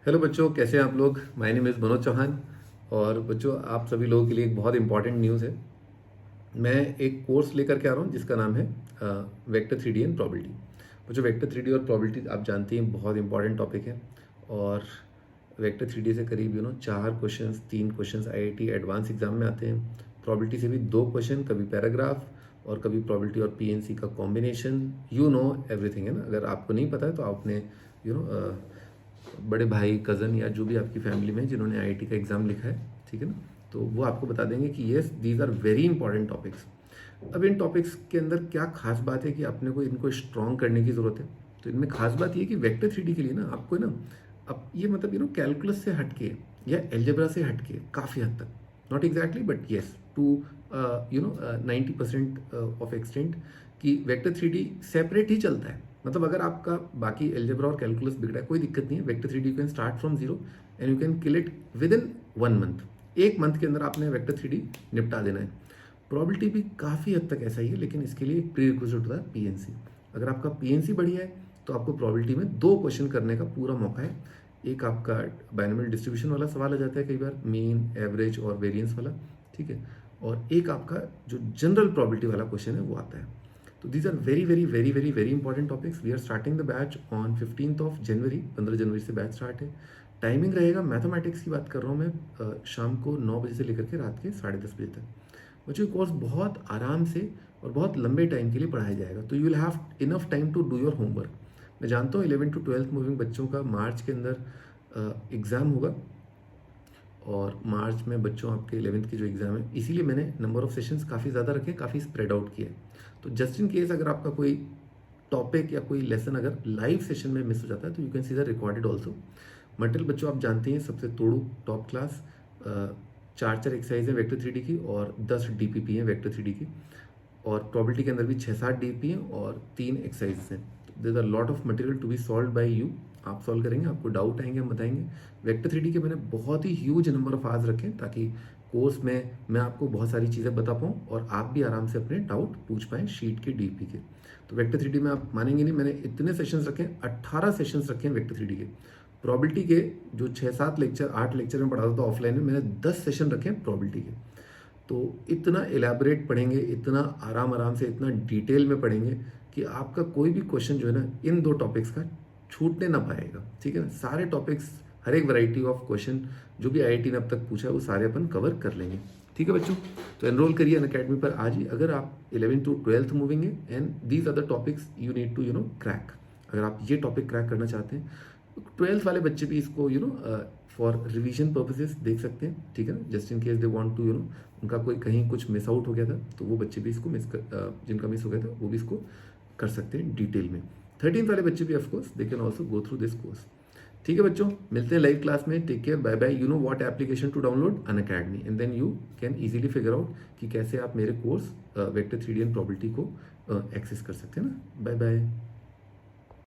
Hello बच्चों, कैसे हैं आप लोग। My name is Manoj Chauhan. और बच्चों, आप सभी लोगों के लिए एक बहुत इंपॉर्टेंट न्यूज़ है। मैं एक कोर्स लेकर के आ रहा हूँ जिसका नाम है vector three D and probability. बच्चों, वेक्टर थ्री डी और प्रॉबिलिटी आप जानते हैं बहुत इंपॉर्टेंट टॉपिक है। और वेक्टर थ्री डी से करीब 4 questions, 3 questions IIT advance exam में आते हैं। प्रॉबिलिटी से भी 2 क्वेश्चन, कभी पैराग्राफ और कभी प्रॉबिलिटी और पीएनसी का कॉम्बिनेशन। एवरीथिंग है ना। अगर आपको नहीं पता है तो आप अपने यू नो बड़े भाई, कज़न या जो भी आपकी फैमिली में जिन्होंने आईआईटी का एग्ज़ाम लिखा है, ठीक है ना, तो वो आपको बता देंगे कि yes, these are very important topics. अब इन टॉपिक्स के अंदर क्या खास बात है कि अपने को इनको स्ट्रॉन्ग करने की ज़रूरत है। तो इनमें खास बात ये है कि वेक्टर थ्री के लिए ना आपको ना, अब ये मतलब कैलकुलस से हटके या एल्जेब्रा से हटके काफ़ी हद तक, not exactly but yes, to 90% of extent, कि वेक्टर थ्री सेपरेट ही चलता है। मतलब अगर आपका बाकी एल्जेब्रा और कैलकुलस बिगड़ा है, कोई दिक्कत नहीं है। Vector three can start from zero and you can kill it with in 1 month. 1 month के अंदर आपने वेक्टर थ्री निपटा देना है। प्रॉबिलिटी भी काफ़ी हद तक ऐसा ही है, लेकिन इसके लिए एक प्री रिक्विजिट होता है पीएनसी। अगर आपका पीएनसी बढ़िया है तो आपको प्रॉबिलिटी में 2 क्वेश्चन करने का पूरा मौका है। एक आपका बाइनोमियल डिस्ट्रीब्यूशन वाला सवाल आ जाता है कई बार, मीन, एवरेज और वेरिएंस वाला, ठीक है। और एक आपका जो जनरल प्रॉबिलिटी वाला क्वेश्चन है वो आता है। तो these are very very very very very important topics. We are starting the batch on 15 January. 15 जनवरी से बैच स्टार्ट है। टाइमिंग रहेगा, मैथमेटिक्स की बात कर रहा हूँ मैं, शाम को 9 बजे से लेकर के रात के 10:30 बजे तक। बच्चों, कोर्स बहुत आराम से और बहुत लंबे टाइम के लिए पढ़ाया जाएगा, तो you will have enough time to do your homework. मैं जानता हूँ 11 to 12 मूविंग बच्चों का मार्च के अंदर एग्ज़ाम होगा, और मार्च में बच्चों आपके 11th की जो एग्ज़ाम है, इसीलिए मैंने नंबर ऑफ सेशंस काफ़ी ज़्यादा रखे, काफ़ी स्प्रेड आउट किए। तो जस्ट इन केस अगर आपका कोई टॉपिक या कोई लेसन अगर लाइव सेशन में मिस हो जाता है तो you can see the recorded also. Material बच्चों आप जानते हैं सबसे तोड़ू टॉप क्लास, 4 एक्सरसाइज है वेक्टर थ्री की, और 10 डीपीपी हैं वेक्टर थ्री की। और प्रॉबिलिटी के अंदर भी 6-7 डीपी हैं और 3 एक्सरसाइज हैं। There are lot of material to be solve by you. आप सॉल्व करेंगे, आपको डाउट आएंगे, हम बताएंगे। वेक्टर थ्री के मैंने बहुत ही ह्यूज नंबर ऑफ आवर्स रखे ताकि कोर्स में मैं आपको बहुत सारी चीज़ें बता पाऊँ और आप भी आराम से अपने डाउट पूछ पाएँ शीट के डीपी के। तो वेक्टर थ्री में आप मानेंगे नहीं, मैंने इतने सेशंस रखे हैं, 18 सेशंस रखे हैं वेक्टर थ्री के। प्रॉबिलिटी के जो 6-7 लेक्चर, 8 लेक्चर में पढ़ाता था ऑफलाइन में, मैंने 10 सेशन रखे हैं प्रॉबिलिटी के। तो इतना एलैबोरेट पढ़ेंगे, इतना आराम आराम से, इतना डिटेल में पढ़ेंगे कि आपका कोई भी क्वेश्चन जो है ना इन 2 टॉपिक्स का छूटने ना पाएगा, ठीक है ना। सारे टॉपिक्स, हर एक वैरायटी ऑफ क्वेश्चन जो भी आईआईटी ने अब तक पूछा है वो सारे अपन कवर कर लेंगे, ठीक है बच्चों। तो एनरोल करिए अनअकैडमी पर आज ही, अगर आप 11 to 12 मूविंग है and these are the topics you need to crack. अगर आप ये टॉपिक क्रैक करना चाहते हैं, 12th वाले बच्चे भी इसको फॉर रिवीजन पर्पसेस देख सकते हैं, ठीक है ना। Just in case they want to उनका कोई कहीं कुछ मिस आउट हो गया था तो वो बच्चे भी इसको जिनका मिस हो गया था वो भी इसको कर सकते हैं डिटेल में। 13th वाले बच्चे भी of course they can also go through this course. ठीक है बच्चों, मिलते हैं लाइव क्लास में। Take care, bye bye. You know what application to download, Unacademy, and then you can easily figure out कि कैसे आप मेरे course vector three and probability को एक्सेस कर सकते हैं ना। Bye bye.